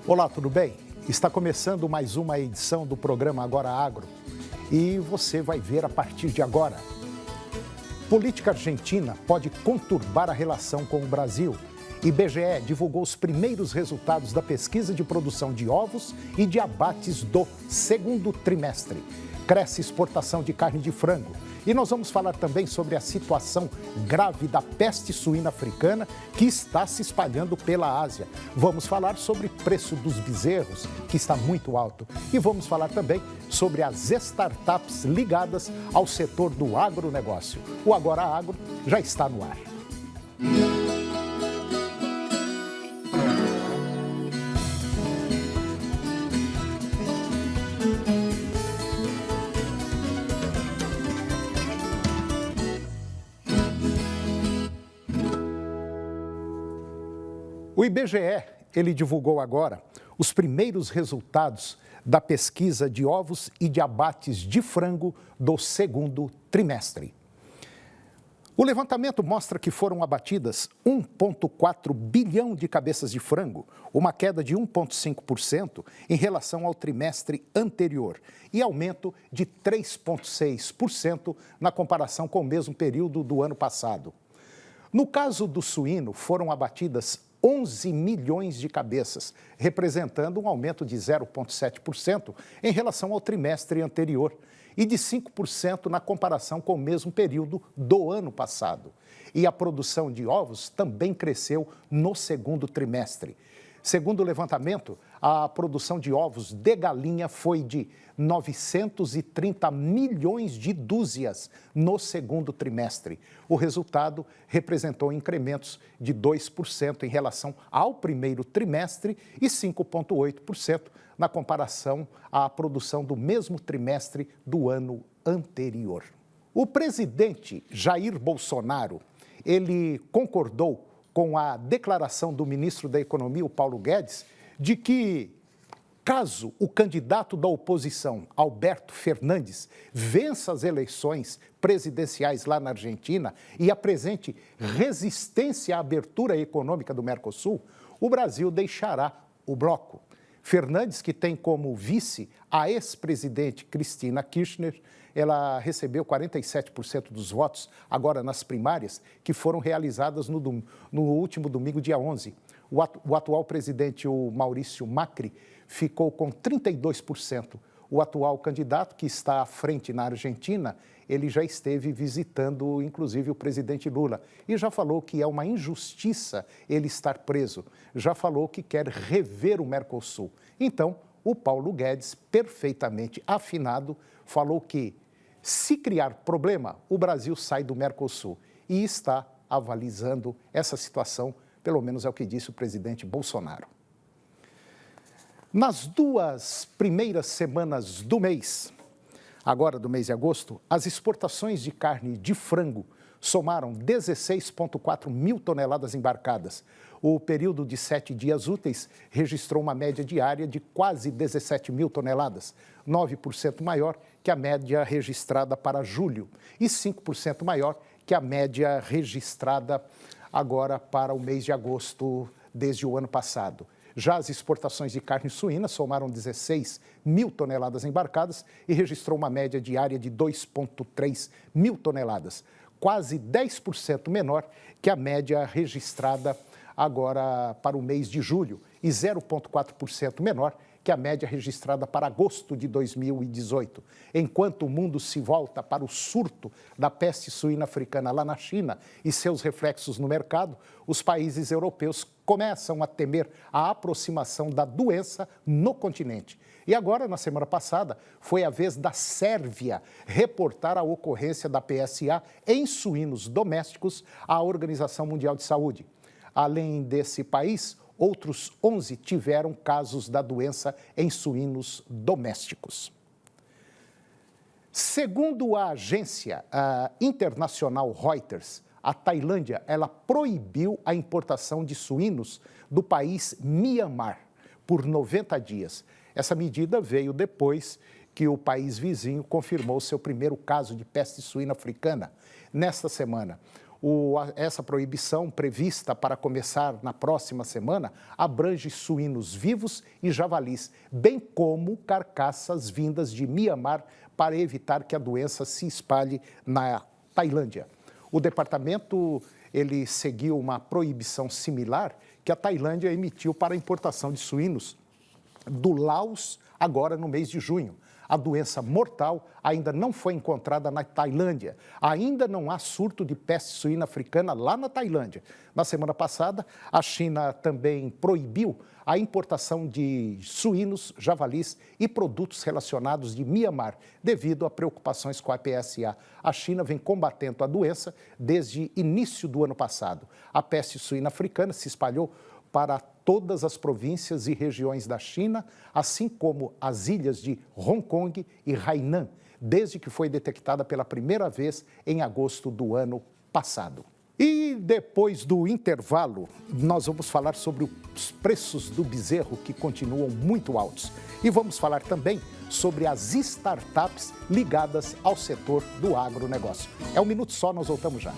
Olá, tudo bem? Está começando mais uma edição do programa Agora Agro e você vai ver a partir de agora. Política argentina pode conturbar a relação com o Brasil. IBGE divulgou os primeiros resultados da pesquisa de produção de ovos e de abates do segundo trimestre. Cresce exportação de carne de frango. E nós vamos falar também sobre a situação grave da peste suína africana que está se espalhando pela Ásia. Vamos falar sobre o preço dos bezerros, que está muito alto. E vamos falar também sobre as startups ligadas ao setor do agronegócio. O Agora Agro já está no ar. O IBGE, ele divulgou agora os primeiros resultados da pesquisa de ovos e de abates de frango do segundo trimestre. O levantamento mostra que foram abatidas 1,4 bilhão de cabeças de frango, uma queda de 1,5% em relação ao trimestre anterior e aumento de 3,6% na comparação com o mesmo período do ano passado. No caso do suíno, foram abatidas 11 milhões de cabeças, representando um aumento de 0,7% em relação ao trimestre anterior e de 5% na comparação com o mesmo período do ano passado. E a produção de ovos também cresceu no segundo trimestre. Segundo o levantamento, a produção de ovos de galinha foi de 930 milhões de dúzias no segundo trimestre. O resultado representou incrementos de 2% em relação ao primeiro trimestre e 5,8% na comparação à produção do mesmo trimestre do ano anterior. O presidente Jair Bolsonaro, ele concordou com a declaração do ministro da Economia, o Paulo Guedes, de que, caso o candidato da oposição, Alberto Fernandes, vença as eleições presidenciais lá na Argentina e apresente resistência à abertura econômica do Mercosul, o Brasil deixará o bloco. Fernandes, que tem como vice a ex-presidente Cristina Kirchner, ela recebeu 47% dos votos agora nas primárias que foram realizadas no último domingo, dia 11. O atual presidente, o Maurício Macri, ficou com 32%. O atual candidato, que está à frente na Argentina, ele já esteve visitando, inclusive, o presidente Lula e já falou que é uma injustiça ele estar preso. Já falou que quer rever o Mercosul. Então, o Paulo Guedes, perfeitamente afinado, falou que, se criar problema, o Brasil sai do Mercosul e está avalizando essa situação, pelo menos é o que disse o presidente Bolsonaro. Nas 2 primeiras semanas do mês, agora do mês de agosto, as exportações de carne de frango somaram 16,4 mil toneladas embarcadas. O período de 7 dias úteis registrou uma média diária de quase 17 mil toneladas, 9% maior que a média registrada para julho e 5% maior que a média registrada agora para o mês de agosto desde o ano passado. Já as exportações de carne suína somaram 16 mil toneladas embarcadas e registrou uma média diária de 2,3 mil toneladas, quase 10% menor que a média registrada agora para o mês de julho e 0,4% menor que a média registrada para agosto de 2018. Enquanto o mundo se volta para o surto da peste suína africana lá na China e seus reflexos no mercado, os países europeus começam a temer a aproximação da doença no continente. E agora, na semana passada, foi a vez da Sérvia reportar a ocorrência da PSA em suínos domésticos à Organização Mundial de Saúde. Além desse país, outros 11 tiveram casos da doença em suínos domésticos. Segundo a agência internacional Reuters, a Tailândia ela proibiu a importação de suínos do país Mianmar por 90 dias. Essa medida veio depois que o país vizinho confirmou seu primeiro caso de peste suína africana nesta semana. Essa proibição, prevista para começar na próxima semana, abrange suínos vivos e javalis, bem como carcaças vindas de Mianmar, para evitar que a doença se espalhe na Tailândia. O departamento ele seguiu uma proibição similar que a Tailândia emitiu para a importação de suínos do Laos, agora no mês de junho. A doença mortal ainda não foi encontrada na Tailândia. Ainda não há surto de peste suína africana lá na Tailândia. Na semana passada, a China também proibiu a importação de suínos, javalis e produtos relacionados de Mianmar, devido a preocupações com a PSA. A China vem combatendo a doença desde início do ano passado. A peste suína africana se espalhou para todas as províncias e regiões da China, assim como as ilhas de Hong Kong e Hainan, desde que foi detectada pela primeira vez em agosto do ano passado. E depois do intervalo, nós vamos falar sobre os preços do bezerro, que continuam muito altos. E vamos falar também sobre as startups ligadas ao setor do agronegócio. É um minuto só, nós voltamos já.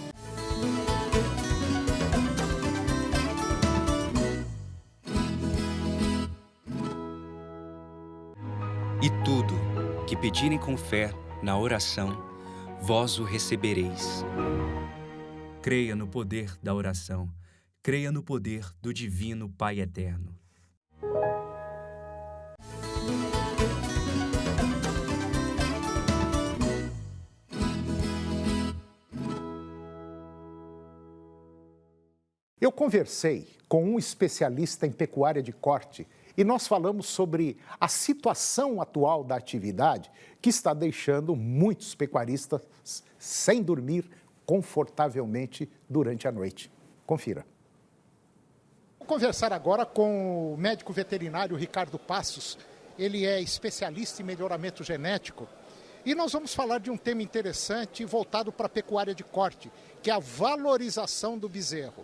E tudo que pedirem com fé na oração, vós o recebereis. Creia no poder da oração. Creia no poder do Divino Pai Eterno. Eu conversei com um especialista em pecuária de corte e nós falamos sobre a situação atual da atividade, que está deixando muitos pecuaristas sem dormir confortavelmente durante a noite. Confira. Vou conversar agora com o médico veterinário Ricardo Passos. Ele é especialista em melhoramento genético. E nós vamos falar de um tema interessante voltado para a pecuária de corte, que é a valorização do bezerro,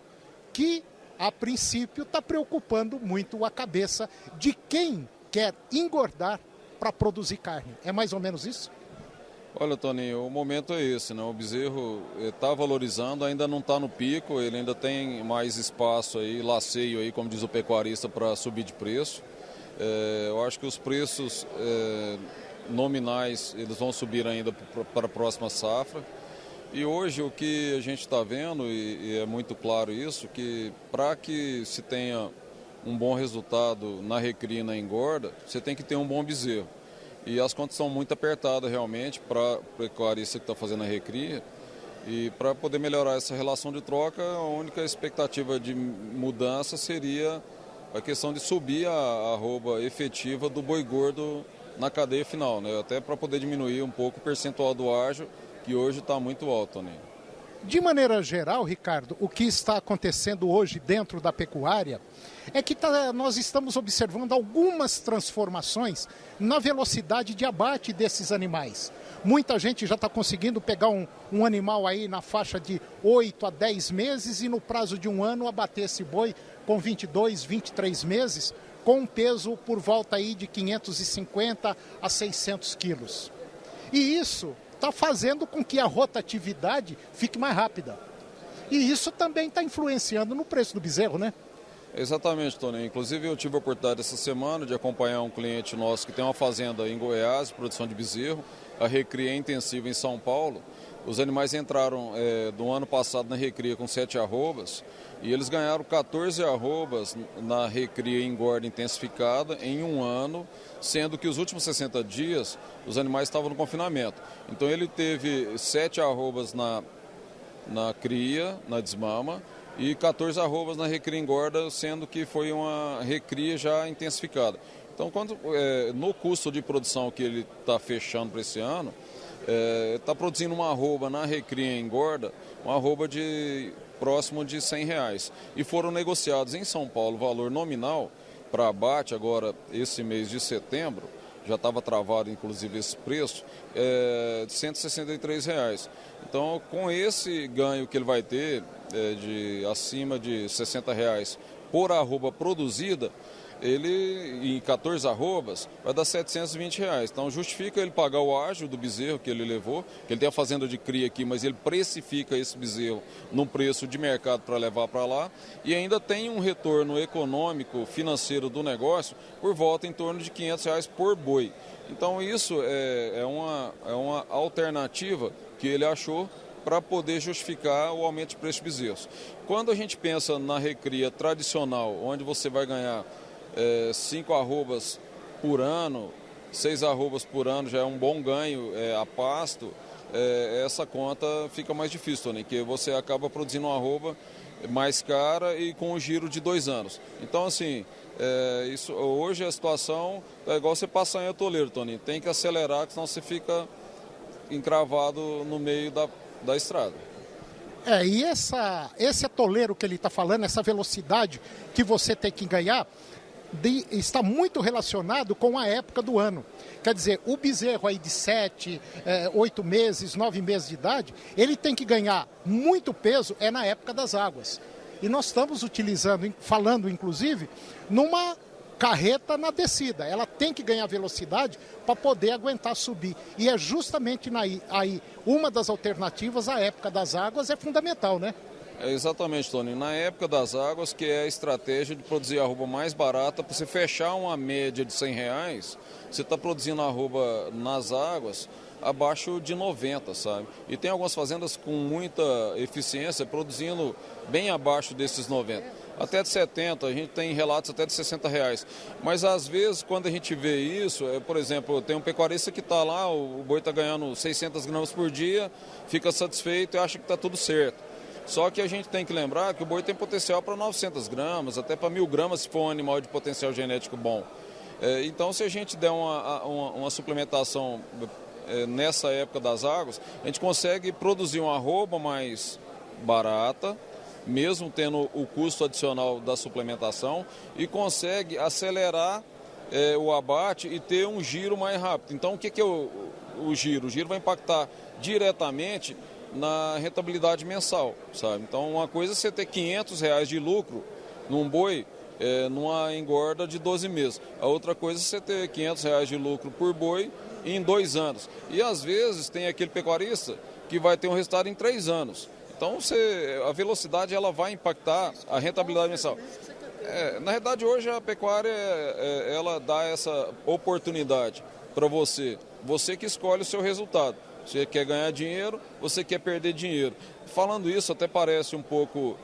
que, a princípio, está preocupando muito a cabeça de quem quer engordar para produzir carne. É mais ou menos isso? Olha, Toninho, o momento é esse, né? O bezerro está valorizando, ainda não está no pico, ele ainda tem mais espaço aí, laceio aí, como diz o pecuarista, para subir de preço. Eu acho que os preços nominais, eles vão subir ainda para a próxima safra. E hoje o que a gente está vendo, e é muito claro isso, que para que se tenha um bom resultado na recria e na engorda, você tem que ter um bom bezerro. E as contas são muito apertadas realmente para o pecuarista que está fazendo a recria. E para poder melhorar essa relação de troca, a única expectativa de mudança seria a questão de subir a arroba efetiva do boi gordo na cadeia final, né? Até para poder diminuir um pouco o percentual do ágio, que hoje está muito alto, né? De maneira geral, Ricardo, o que está acontecendo hoje dentro da pecuária é que nós estamos observando algumas transformações na velocidade de abate desses animais. Muita gente já está conseguindo pegar um animal aí na faixa de 8 a 10 meses e no prazo de um ano abater esse boi com 22, 23 meses, com um peso por volta aí de 550 a 600 quilos. E isso está fazendo com que a rotatividade fique mais rápida. E isso também está influenciando no preço do bezerro, né? Exatamente, Tony. Inclusive eu tive a oportunidade essa semana de acompanhar um cliente nosso que tem uma fazenda em Goiás, produção de bezerro, a recria intensiva em São Paulo. Os animais entraram do ano passado na recria com 7 arrobas e eles ganharam 14 arrobas na recria e engorda intensificada em um ano, sendo que os últimos 60 dias os animais estavam no confinamento. Então ele teve 7 arrobas na cria, na desmama, e 14 arrobas na recria e engorda, sendo que foi uma recria já intensificada. Então, no custo de produção que ele está fechando para esse ano, está produzindo uma arroba na recria e engorda, uma arroba de próximo de R$100. E foram negociados em São Paulo valor nominal para abate agora esse mês de setembro, já estava travado inclusive esse preço, de R$163. Então, com esse ganho que ele vai ter, de acima de R$60 por arroba produzida, ele em 14 arrobas vai dar R$720. Então justifica ele pagar o ágio do bezerro que ele levou, que ele tem a fazenda de cria aqui, mas ele precifica esse bezerro num preço de mercado para levar para lá e ainda tem um retorno econômico, financeiro do negócio por volta em torno de R$500 por boi. Então isso é uma alternativa que ele achou para poder justificar o aumento de preço de bezerros. Quando a gente pensa na recria tradicional, onde você vai ganhar 5 arrobas por ano, 6 arrobas por ano já é um bom ganho a pasto, essa conta fica mais difícil, Tony, porque você acaba produzindo uma arroba mais cara e com um giro de 2 anos. Então, assim, hoje a situação é igual você passar em atoleiro, Tony, tem que acelerar, senão você fica encravado no meio da estrada. E esse atoleiro que ele está falando, essa velocidade que você tem que ganhar, está muito relacionado com a época do ano. Quer dizer, o bezerro aí de 7, 8 meses, 9 meses de idade, ele tem que ganhar muito peso na época das águas. E nós estamos falando inclusive, numa carreta na descida. Ela tem que ganhar velocidade para poder aguentar subir. E é justamente aí uma das alternativas, a época das águas é fundamental, né? Exatamente, Tony. Na época das águas, que é a estratégia de produzir arroba mais barata, para você fechar uma média de R$100, você está produzindo arroba nas águas abaixo de 90, sabe? E tem algumas fazendas com muita eficiência produzindo bem abaixo desses 90. Até de 70, a gente tem relatos até de R$60. Mas às vezes, quando a gente vê isso, por exemplo, tem um pecuarista que está lá, o boi está ganhando 600 gramas por dia, fica satisfeito e acha que está tudo certo. Só que a gente tem que lembrar que o boi tem potencial para 900 gramas, até para 1.000 gramas se for um animal de potencial genético bom. Então, se a gente der uma suplementação nessa época das águas, a gente consegue produzir uma arroba mais barata, mesmo tendo o custo adicional da suplementação, e consegue acelerar o abate e ter um giro mais rápido. Então, o que é o giro? O giro vai impactar diretamente na rentabilidade mensal, sabe? Então, uma coisa é você ter R$500 de lucro num boi, numa engorda de 12 meses. A outra coisa é você ter R$500 de lucro por boi em 2 anos. E, às vezes, tem aquele pecuarista que vai ter um resultado em 3 anos. Então, a velocidade ela vai impactar a rentabilidade mensal. Na verdade, hoje a pecuária ela dá essa oportunidade para você que escolhe o seu resultado. Você quer ganhar dinheiro, você quer perder dinheiro. Falando isso, até parece um pouco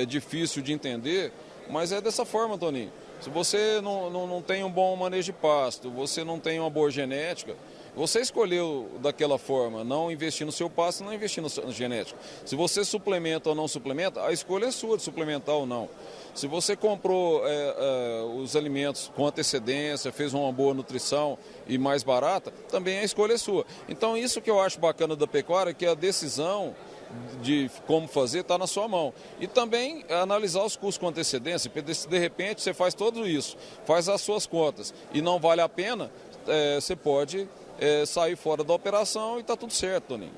difícil de entender, mas é dessa forma, Toninho. Se você não tem um bom manejo de pasto, você não tem uma boa genética, você escolheu daquela forma, não investir no seu pasto, não investir na genética. Se você suplementa ou não suplementa, a escolha é sua de suplementar ou não. Se você comprou os alimentos com antecedência, fez uma boa nutrição e mais barata, também a escolha é sua. Então, isso que eu acho bacana da pecuária, que a decisão de como fazer está na sua mão. E também analisar os custos com antecedência, porque se de repente você faz tudo isso, faz as suas contas e não vale a pena, você pode sair fora da operação e está tudo certo, Toninho.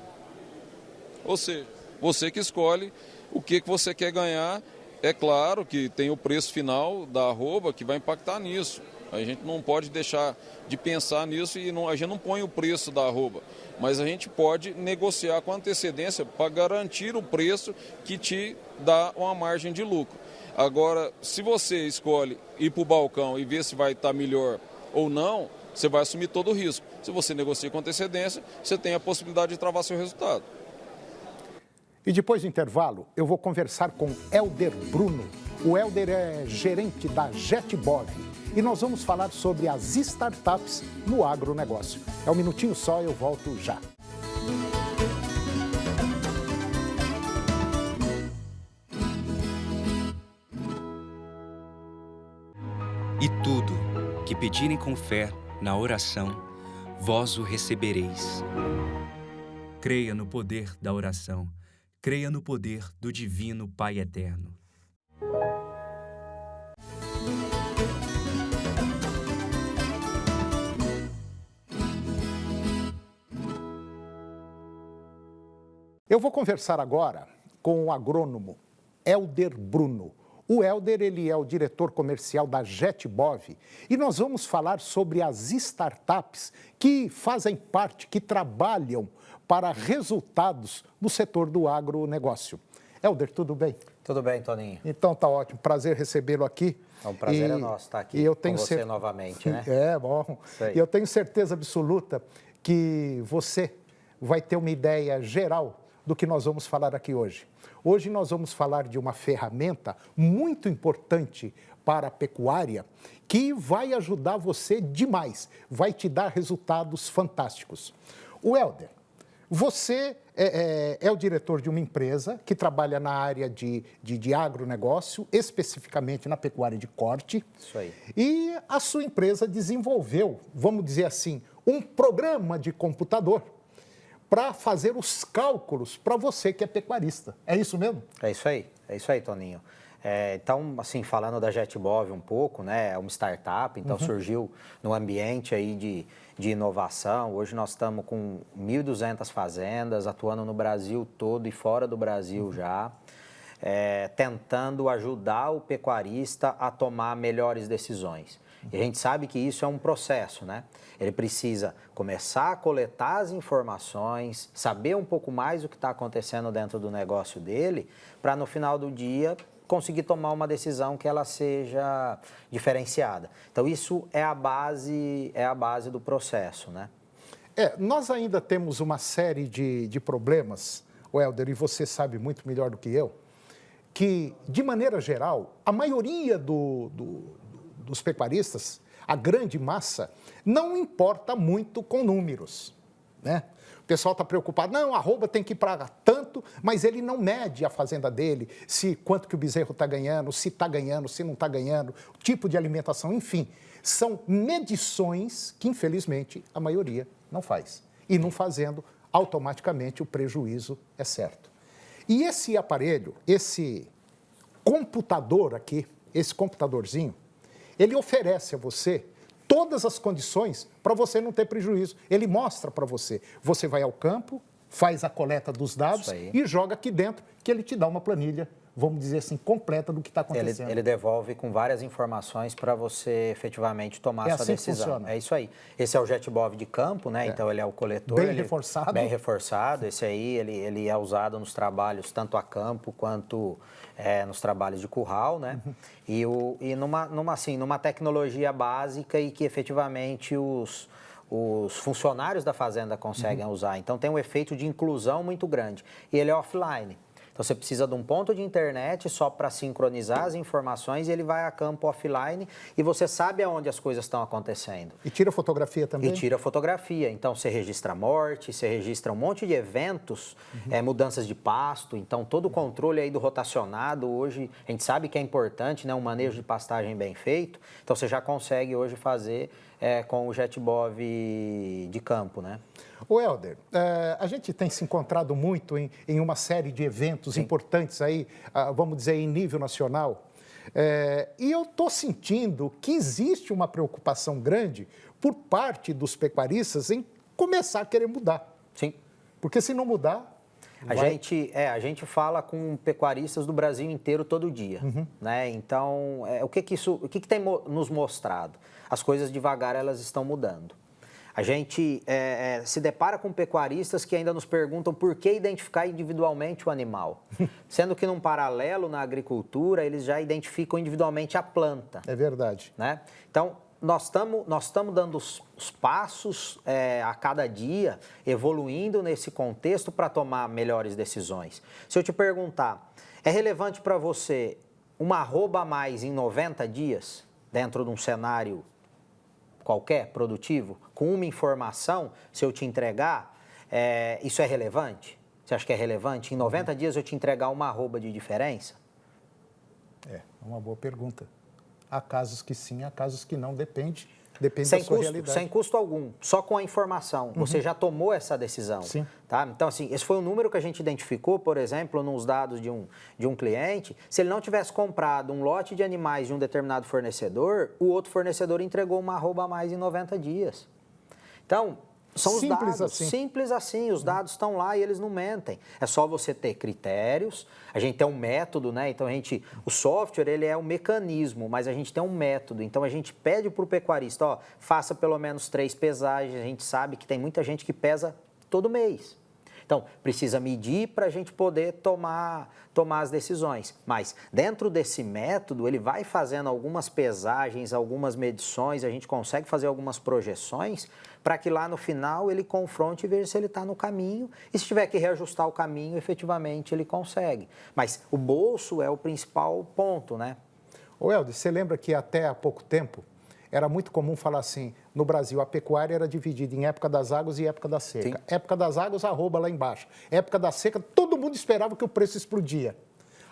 Ou seja, você que escolhe o que você quer ganhar. É claro que tem o preço final da arroba que vai impactar nisso. A gente não pode deixar de pensar nisso e a gente não põe o preço da arroba. Mas a gente pode negociar com antecedência para garantir o preço que te dá uma margem de lucro. Agora, se você escolhe ir para o balcão e ver se vai estar melhor ou não, você vai assumir todo o risco. Se você negocia com antecedência, você tem a possibilidade de travar seu resultado. E depois do intervalo, eu vou conversar com Helder Bruno. O Helder é gerente da JetBov e nós vamos falar sobre as startups no agronegócio. É um minutinho só, eu volto já. E tudo que pedirem com fé na oração, vós o recebereis. Creia no poder da oração. Creia no poder do Divino Pai Eterno. Eu vou conversar agora com o agrônomo Helder Bruno. O Helder, ele é o diretor comercial da JetBov e nós vamos falar sobre as startups que fazem parte, que trabalham para resultados no setor do agronegócio. Helder, tudo bem? Tudo bem, Toninho. Então tá ótimo, prazer recebê-lo aqui. É um prazer nosso estar aqui com você novamente, né? É, bom. E eu tenho certeza absoluta que você vai ter uma ideia geral do que nós vamos falar aqui hoje. Hoje nós vamos falar de uma ferramenta muito importante para a pecuária que vai ajudar você demais, vai te dar resultados fantásticos. O Helder, você é o diretor de uma empresa que trabalha na área de agronegócio, especificamente na pecuária de corte. Isso aí. E a sua empresa desenvolveu, vamos dizer assim, um programa de computador para fazer os cálculos para você que é pecuarista. É isso mesmo? É isso aí, Toninho. Então, assim, falando da JetBov um pouco, né, é uma startup, então surgiu no ambiente aí de inovação. Hoje nós estamos com 1.200 fazendas, atuando no Brasil todo e fora do Brasil já, tentando ajudar o pecuarista a tomar melhores decisões. E a gente sabe que isso é um processo, né? Ele precisa começar a coletar as informações, saber um pouco mais o que está acontecendo dentro do negócio dele, para no final do dia conseguir tomar uma decisão que ela seja diferenciada. Então isso é a base do processo, né? Nós ainda temos uma série de problemas, Helder, e você sabe muito melhor do que eu, que, de maneira geral, a maioria dos pecuaristas, a grande massa, não importa muito com números, né? O pessoal está preocupado, não, a arroba tem que ir para tanto, mas ele não mede a fazenda dele, quanto que o bezerro está ganhando, se está ganhando, se não está ganhando, o tipo de alimentação, enfim. São medições que, infelizmente, a maioria não faz. E não fazendo, automaticamente o prejuízo é certo. E esse aparelho, esse computador aqui, esse computadorzinho, ele oferece a você todas as condições para você não ter prejuízo. Ele mostra para você. Você vai ao campo, faz a coleta dos dados e joga aqui dentro, que ele te dá uma planilha, vamos dizer assim, completa do que está acontecendo. Ele devolve com várias informações para você efetivamente tomar a sua decisão. Funciona. É isso aí. Esse é o JetBov de campo, né? Então ele é o coletor. Bem reforçado. Bem reforçado. Esse aí, ele é usado nos trabalhos tanto a campo quanto nos trabalhos de curral, né? E numa tecnologia básica e que efetivamente os funcionários da fazenda conseguem usar. Então tem um efeito de inclusão muito grande. E ele é offline. Então, você precisa de um ponto de internet só para sincronizar as informações e ele vai a campo offline e você sabe aonde as coisas estão acontecendo. E tira fotografia também? E tira fotografia. Então, você registra morte, você registra um monte de eventos, mudanças de pasto. Então, todo o controle aí do rotacionado, hoje, a gente sabe que é importante, né, um manejo de pastagem bem feito. Então, você já consegue hoje fazer com o JetBov de campo, né? O Helder, a gente tem se encontrado muito em uma série de eventos importantes aí, vamos dizer, em nível nacional, e eu estou sentindo que existe uma preocupação grande por parte dos pecuaristas em começar a querer mudar. Sim. Porque se não mudar... A gente fala com pecuaristas do Brasil inteiro todo dia, né? Então, o que tem nos mostrado? As coisas devagar, elas estão mudando. A gente se depara com pecuaristas que ainda nos perguntam por que identificar individualmente o animal. Sendo que, num paralelo na agricultura, eles já identificam individualmente a planta. É verdade. Né? Então, nós estamos dando os passos a cada dia, evoluindo nesse contexto para tomar melhores decisões. Se eu te perguntar, é relevante para você uma arroba a mais em 90 dias, dentro de um cenário qualquer, produtivo, com uma informação, se eu te entregar, isso é relevante? Você acha que é relevante? Em 90 dias eu te entregar uma arroba de diferença? É uma boa pergunta. Há casos que sim, há casos que não, depende da sua realidade. Sem custo algum, só com a informação. Você já tomou essa decisão. Sim. Tá? Então, assim, esse foi um número que a gente identificou, por exemplo, nos dados de um cliente. Se ele não tivesse comprado um lote de animais de um determinado fornecedor, o outro fornecedor entregou uma arroba a mais em 90 dias. Então, São os Simples dados, assim. simples assim, os dados estão lá e eles não mentem. É só você ter critérios, a gente tem um método, né? Então o software ele é um mecanismo, mas a gente tem um método. Então a gente pede para o pecuarista, ó, faça pelo menos 3 pesagens. A gente sabe que tem muita gente que pesa todo mês. Então, precisa medir para a gente poder tomar as decisões. Mas, dentro desse método, ele vai fazendo algumas pesagens, algumas medições, a gente consegue fazer algumas projeções para que lá no final ele confronte e veja se ele está no caminho. E se tiver que reajustar o caminho, efetivamente ele consegue. Mas o bolso é o principal ponto, né? Ô, Helder, você lembra que até há pouco tempo era muito comum falar assim, no Brasil a pecuária era dividida em época das águas e época da seca. Sim. Época das águas, arroba lá embaixo. Época da seca, todo mundo esperava que o preço explodia.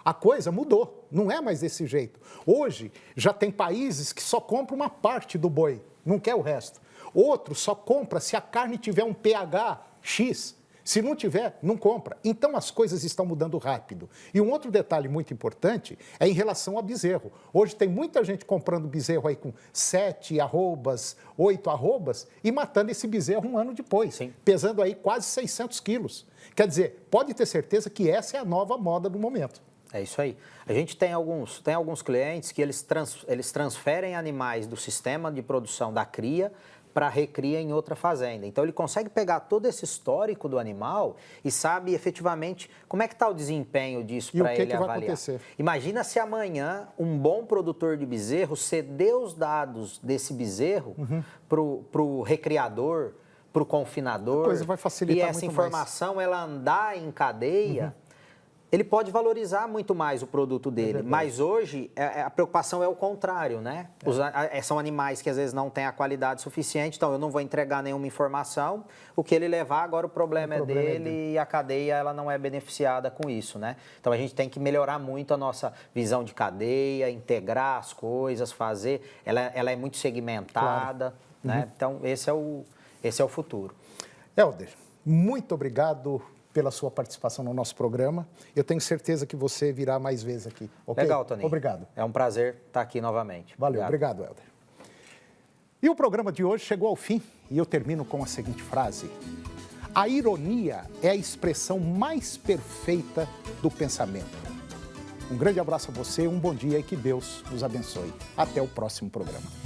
A coisa mudou, não é mais desse jeito. Hoje, já tem países que só compram uma parte do boi, não quer o resto. Outro só compra se a carne tiver um pH X. Se não tiver, não compra. Então, as coisas estão mudando rápido. E um outro detalhe muito importante é em relação ao bezerro. Hoje tem muita gente comprando bezerro aí com 7 arrobas, 8 arrobas e matando esse bezerro um ano depois, Sim. pesando aí quase 600 quilos. Quer dizer, pode ter certeza que essa é a nova moda do momento. É isso aí. A gente tem alguns clientes que eles transferem animais do sistema de produção da cria para recria em outra fazenda. Então, ele consegue pegar todo esse histórico do animal e sabe efetivamente como é que está o desempenho disso para ele avaliar. Vai acontecer? Imagina se amanhã um bom produtor de bezerro ceder os dados desse bezerro para o recriador, para o confinador. A coisa vai facilitar e essa muito informação ela andar em cadeia. Ele pode valorizar muito mais o produto dele, mas hoje a preocupação é o contrário, né? São animais que às vezes não têm a qualidade suficiente, então eu não vou entregar nenhuma informação, o que ele levar agora o problema é dele e a cadeia ela não é beneficiada com isso, né? Então a gente tem que melhorar muito a nossa visão de cadeia, integrar as coisas, fazer, ela é muito segmentada, né? Então esse é o futuro. Helder, muito obrigado pela sua participação no nosso programa. Eu tenho certeza que você virá mais vezes aqui. Okay? Legal, Toninho. Obrigado. É um prazer estar aqui novamente. Valeu, obrigado, Helder. E o programa de hoje chegou ao fim e eu termino com a seguinte frase. A ironia é a expressão mais perfeita do pensamento. Um grande abraço a você, um bom dia e que Deus nos abençoe. Até o próximo programa.